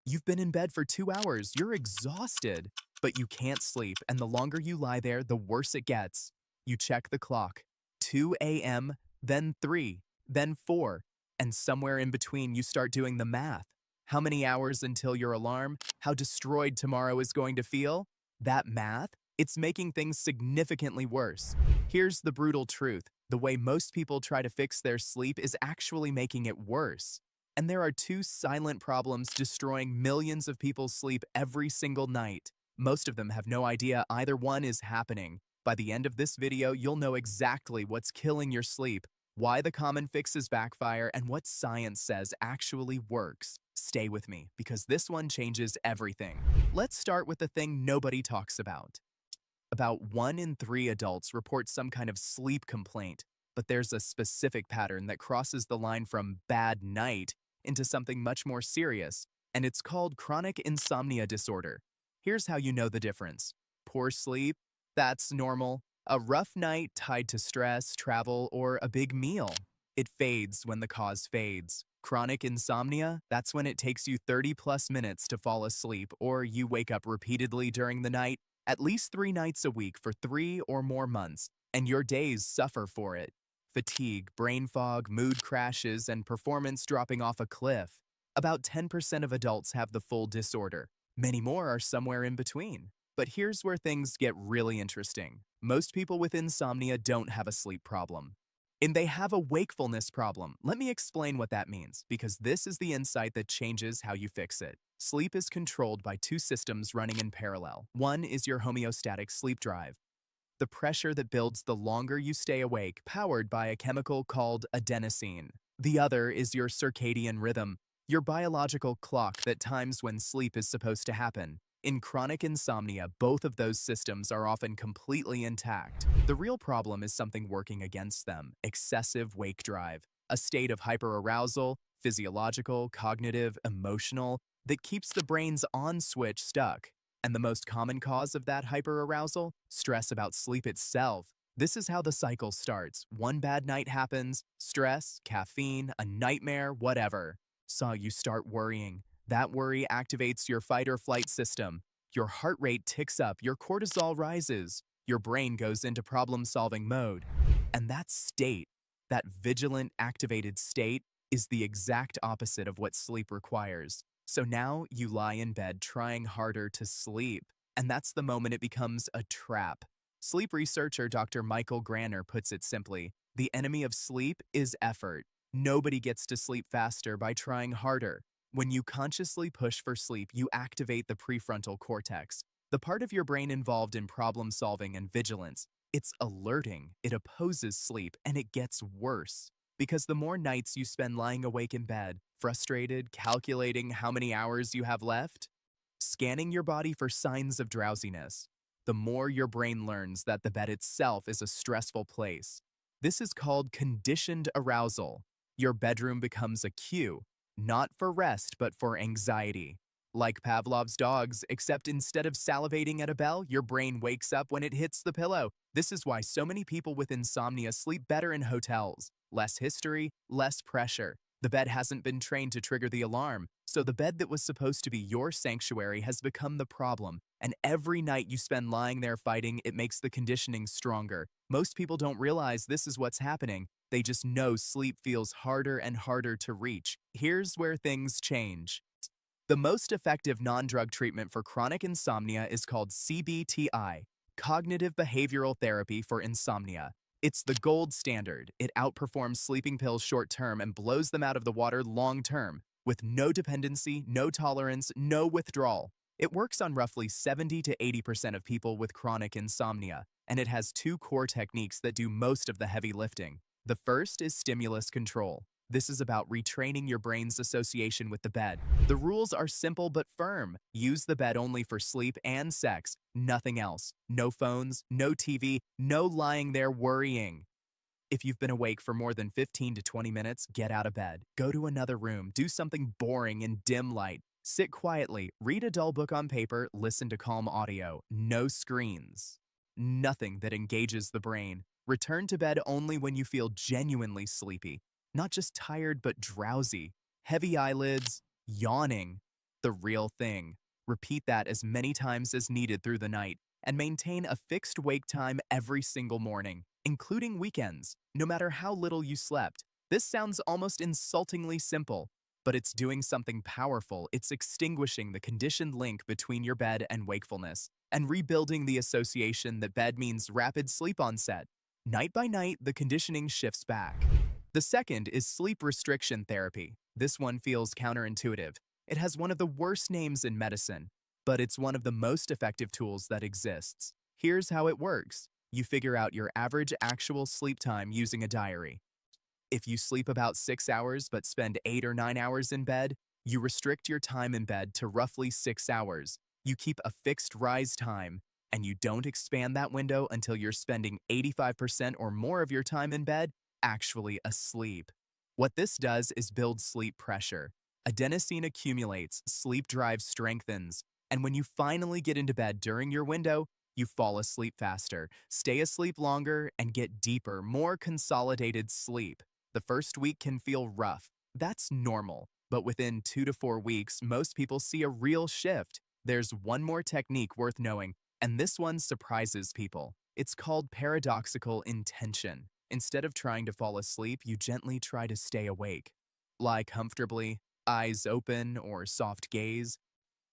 You've been in bed for 2 hours, you're exhausted, but you can't sleep, and the longer you lie there, the worse it gets. You check the clock 2 a.m., then 3, then 4, and somewhere in between you start doing the math. How many hours until your alarm? How destroyed tomorrow is going to feel? That math? It's making things significantly worse. Here's the brutal truth. The way most people try to fix their sleep is actually making it worse. And there are two silent problems destroying millions of people's sleep every single night. Most of them have no idea either one is happening. By the end of this video, you'll know exactly what's killing your sleep, why the common fixes backfire, and what science says actually works. Stay with me, because this one changes everything. Let's start with the thing nobody talks about. About 1 in 3 adults report some kind of sleep complaint, but there's a specific pattern that crosses the line from bad night into something much more serious, and it's called chronic insomnia disorder. Here's how you know the difference. Poor sleep? That's normal. A rough night tied to stress, travel, or a big meal? It fades when the cause fades. Chronic insomnia? That's when it takes you 30+ minutes to fall asleep, or you wake up repeatedly during the night, at least 3 nights a week for 3 or more months, and your days suffer for it. Fatigue, brain fog, mood crashes, and performance dropping off a cliff. About 10% of adults have the full disorder. Many more are somewhere in between. But here's where things get really interesting. Most people with insomnia don't have a sleep problem. And they have a wakefulness problem. Let me explain what that means, because this is the insight that changes how you fix it. Sleep is controlled by two systems running in parallel. One is your homeostatic sleep drive, the pressure that builds the longer you stay awake, powered by a chemical called adenosine. The other is your circadian rhythm, your biological clock that times when sleep is supposed to happen. In chronic insomnia, both of those systems are often completely intact. The real problem is something working against them: excessive wake drive, a state of hyperarousal, physiological, cognitive, emotional, that keeps the brain's on switch stuck. And the most common cause of that hyperarousal? Stress about sleep itself. This is how the cycle starts. One bad night happens, stress, caffeine, a nightmare, whatever. So you start worrying. That worry activates your fight or flight system. Your heart rate ticks up, your cortisol rises, your brain goes into problem-solving mode. And that state, that vigilant, activated state, is the exact opposite of what sleep requires. So now you lie in bed trying harder to sleep, and that's the moment it becomes a trap. Sleep researcher Dr. Michael Granner puts it simply: the enemy of sleep is effort. Nobody gets to sleep faster by trying harder. When you consciously push for sleep, you activate the prefrontal cortex, the part of your brain involved in problem solving and vigilance. It's alerting, it opposes sleep, and it gets worse. Because the more nights you spend lying awake in bed, frustrated, calculating how many hours you have left, scanning your body for signs of drowsiness, the more your brain learns that the bed itself is a stressful place. This is called conditioned arousal. Your bedroom becomes a cue, not for rest, but for anxiety. Like Pavlov's dogs, except instead of salivating at a bell, your brain wakes up when it hits the pillow. This is why so many people with insomnia sleep better in hotels. Less history, less pressure. The bed hasn't been trained to trigger the alarm, so the bed that was supposed to be your sanctuary has become the problem. And every night you spend lying there fighting, it makes the conditioning stronger. Most people don't realize this is what's happening. They just know sleep feels harder and harder to reach. Here's where things change. The most effective non-drug treatment for chronic insomnia is called CBT-I, Cognitive Behavioral Therapy for Insomnia. It's the gold standard. It outperforms sleeping pills short-term and blows them out of the water long-term, with no dependency, no tolerance, no withdrawal. It works on roughly 70 to 80% of people with chronic insomnia, and it has two core techniques that do most of the heavy lifting. The first is stimulus control. This is about retraining your brain's association with the bed. The rules are simple but firm. Use the bed only for sleep and sex, nothing else. No phones, no TV, no lying there worrying. If you've been awake for more than 15 to 20 minutes, get out of bed. Go to another room, do something boring in dim light. Sit quietly, read a dull book on paper, listen to calm audio. No screens. Nothing that engages the brain. Return to bed only when you feel genuinely sleepy. Not just tired, but drowsy, heavy eyelids, yawning. The real thing. Repeat that as many times as needed through the night and maintain a fixed wake time every single morning, including weekends, no matter how little you slept. This sounds almost insultingly simple, but it's doing something powerful. It's extinguishing the conditioned link between your bed and wakefulness and rebuilding the association that bed means rapid sleep onset. Night by night, the conditioning shifts back. The second is sleep restriction therapy. This one feels counterintuitive. It has one of the worst names in medicine, but it's one of the most effective tools that exists. Here's how it works. You figure out your average actual sleep time using a diary. If you sleep about 6 hours but spend 8 or 9 hours in bed, you restrict your time in bed to roughly 6 hours. You keep a fixed rise time, and you don't expand that window until you're spending 85% or more of your time in bed actually asleep. What this does is build sleep pressure. Adenosine accumulates, sleep drive strengthens, and when you finally get into bed during your window, you fall asleep faster, stay asleep longer, and get deeper, more consolidated sleep. The first week can feel rough. That's normal. But within 2 to 4 weeks, most people see a real shift. There's one more technique worth knowing, and this one surprises people. It's called paradoxical intention. Instead of trying to fall asleep, you gently try to stay awake. Lie comfortably, eyes open or soft gaze.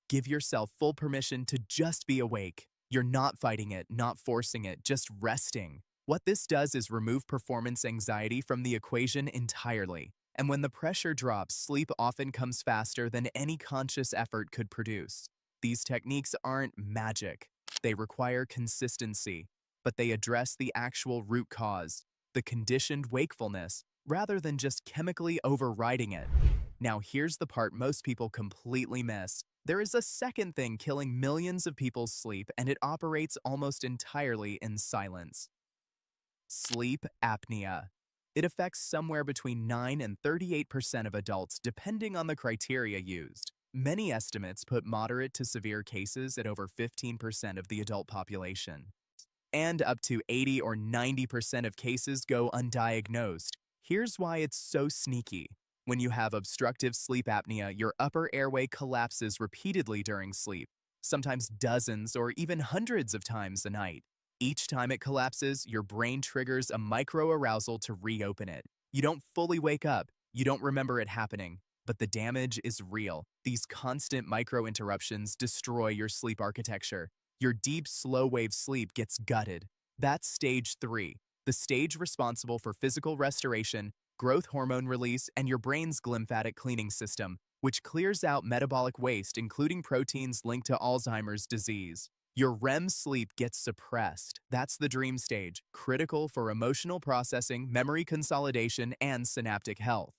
Give yourself full permission to just be awake. You're not fighting it, not forcing it, just resting. What this does is remove performance anxiety from the equation entirely. And when the pressure drops, sleep often comes faster than any conscious effort could produce. These techniques aren't magic. They require consistency, but they address the actual root cause, the conditioned wakefulness, rather than just chemically overriding it. Now here's the part most people completely miss. There is a second thing killing millions of people's sleep, and it operates almost entirely in silence. Sleep apnea. It affects somewhere between 9 and 38% of adults, depending on the criteria used. Many estimates put moderate to severe cases at over 15% of the adult population. And up to 80 or 90% of cases go undiagnosed. Here's why it's so sneaky. When you have obstructive sleep apnea, your upper airway collapses repeatedly during sleep, sometimes dozens or even hundreds of times a night. Each time it collapses, your brain triggers a microarousal to reopen it. You don't fully wake up, you don't remember it happening, but the damage is real. These constant micro-interruptions destroy your sleep architecture. Your deep, slow-wave sleep gets gutted. That's stage 3, the stage responsible for physical restoration, growth hormone release, and your brain's glymphatic cleaning system, which clears out metabolic waste, including proteins linked to Alzheimer's disease. Your REM sleep gets suppressed. That's the dream stage, critical for emotional processing, memory consolidation, and synaptic health.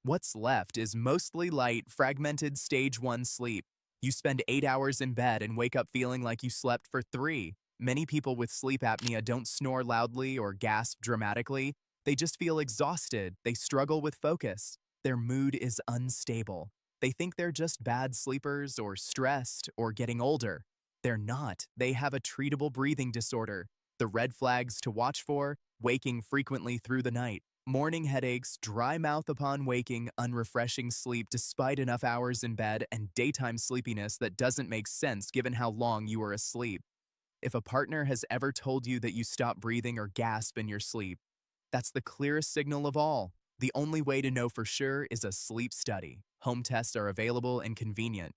What's left is mostly light, fragmented stage 1 sleep. You spend 8 hours in bed and wake up feeling like you slept for 3. Many people with sleep apnea don't snore loudly or gasp dramatically. They just feel exhausted. They struggle with focus. Their mood is unstable. They think they're just bad sleepers or stressed or getting older. They're not. They have a treatable breathing disorder. The red flags to watch for: waking frequently through the night, morning headaches, dry mouth upon waking, unrefreshing sleep despite enough hours in bed, and daytime sleepiness that doesn't make sense given how long you were asleep. If a partner has ever told you that you stop breathing or gasp in your sleep, that's the clearest signal of all. The only way to know for sure is a sleep study. Home tests are available and convenient,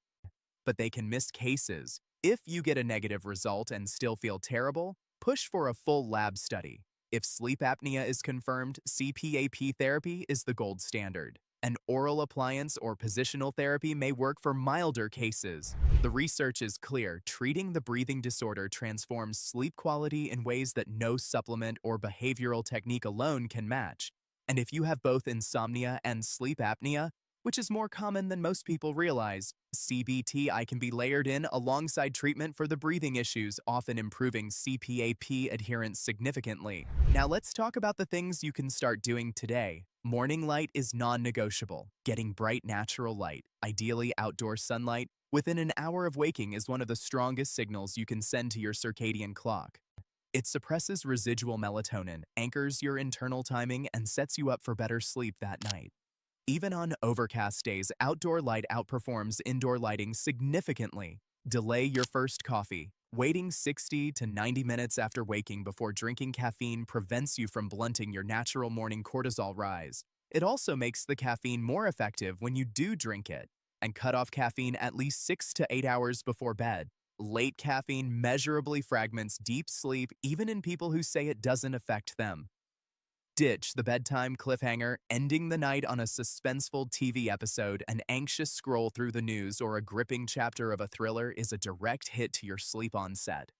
but they can miss cases. If you get a negative result and still feel terrible, push for a full lab study. If sleep apnea is confirmed, CPAP therapy is the gold standard. An oral appliance or positional therapy may work for milder cases. The research is clear. Treating the breathing disorder transforms sleep quality in ways that no supplement or behavioral technique alone can match. And if you have both insomnia and sleep apnea, which is more common than most people realize, CBT-I can be layered in alongside treatment for the breathing issues, often improving CPAP adherence significantly. Now let's talk about the things you can start doing today. Morning light is non-negotiable. Getting bright natural light, ideally outdoor sunlight, within an hour of waking is one of the strongest signals you can send to your circadian clock. It suppresses residual melatonin, anchors your internal timing, and sets you up for better sleep that night. Even on overcast days, outdoor light outperforms indoor lighting significantly. Delay your first coffee. Waiting 60 to 90 minutes after waking before drinking caffeine prevents you from blunting your natural morning cortisol rise. It also makes the caffeine more effective when you do drink it. And cut off caffeine at least 6 to 8 hours before bed. Late caffeine measurably fragments deep sleep even in people who say it doesn't affect them. Ditch the bedtime cliffhanger, ending the night on a suspenseful TV episode, an anxious scroll through the news, or a gripping chapter of a thriller is a direct hit to your sleep onset.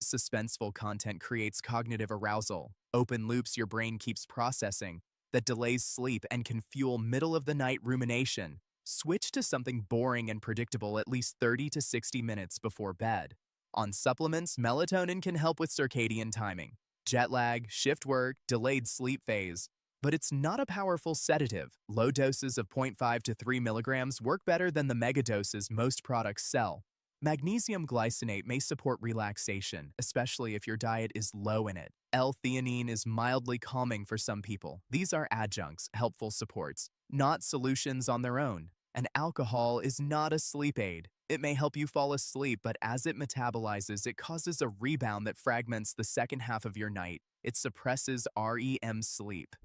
Suspenseful content creates cognitive arousal, open loops your brain keeps processing, that delays sleep and can fuel middle-of-the-night rumination. Switch to something boring and predictable at least 30 to 60 minutes before bed. On supplements, melatonin can help with circadian timing, jet lag, shift work, delayed sleep phase. But it's not a powerful sedative. Low doses of 0.5 to 3 milligrams work better than the megadoses most products sell. Magnesium glycinate may support relaxation, especially if your diet is low in it. L-theanine is mildly calming for some people. These are adjuncts, helpful supports, not solutions on their own. And alcohol is not a sleep aid. It may help you fall asleep, but as it metabolizes, it causes a rebound that fragments the second half of your night. It suppresses REM sleep.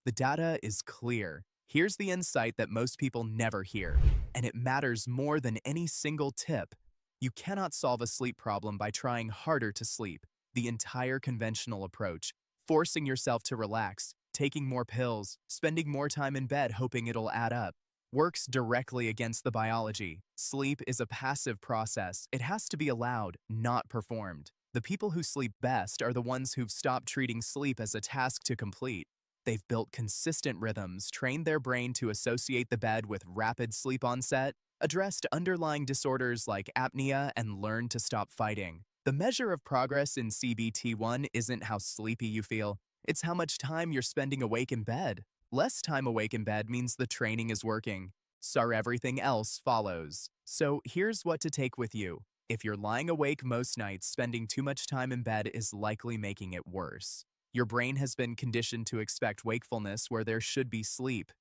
The data is clear. Here's the insight that most people never hear, and it matters more than any single tip. You cannot solve a sleep problem by trying harder to sleep. The entire conventional approach, forcing yourself to relax, taking more pills, spending more time in bed hoping it'll add up, works directly against the biology. Sleep is a passive process. It has to be allowed, not performed. The people who sleep best are the ones who've stopped treating sleep as a task to complete. They've built consistent rhythms, trained their brain to associate the bed with rapid sleep onset, addressed underlying disorders like apnea, and learned to stop fighting. The measure of progress in CBT-I isn't how sleepy you feel, it's how much time you're spending awake in bed. Less time awake in bed means the training is working, so everything else follows. So here's what to take with you. If you're lying awake most nights, spending too much time in bed is likely making it worse. Your brain has been conditioned to expect wakefulness where there should be sleep.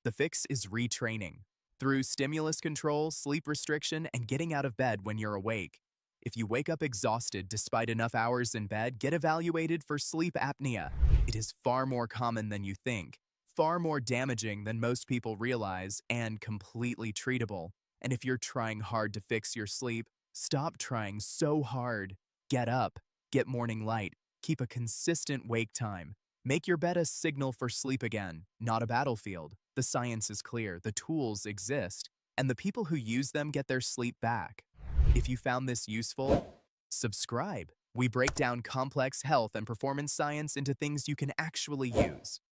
The fix is retraining. Through stimulus control, sleep restriction, and getting out of bed when you're awake. If you wake up exhausted despite enough hours in bed, get evaluated for sleep apnea. It is far more common than you think, far more damaging than most people realize, and completely treatable. And if you're trying hard to fix your sleep, stop trying so hard. Get up, get morning light, keep a consistent wake time. Make your bed a signal for sleep again, not a battlefield. The science is clear, the tools exist, and the people who use them get their sleep back. If you found this useful, subscribe. We break down complex health and performance science into things you can actually use.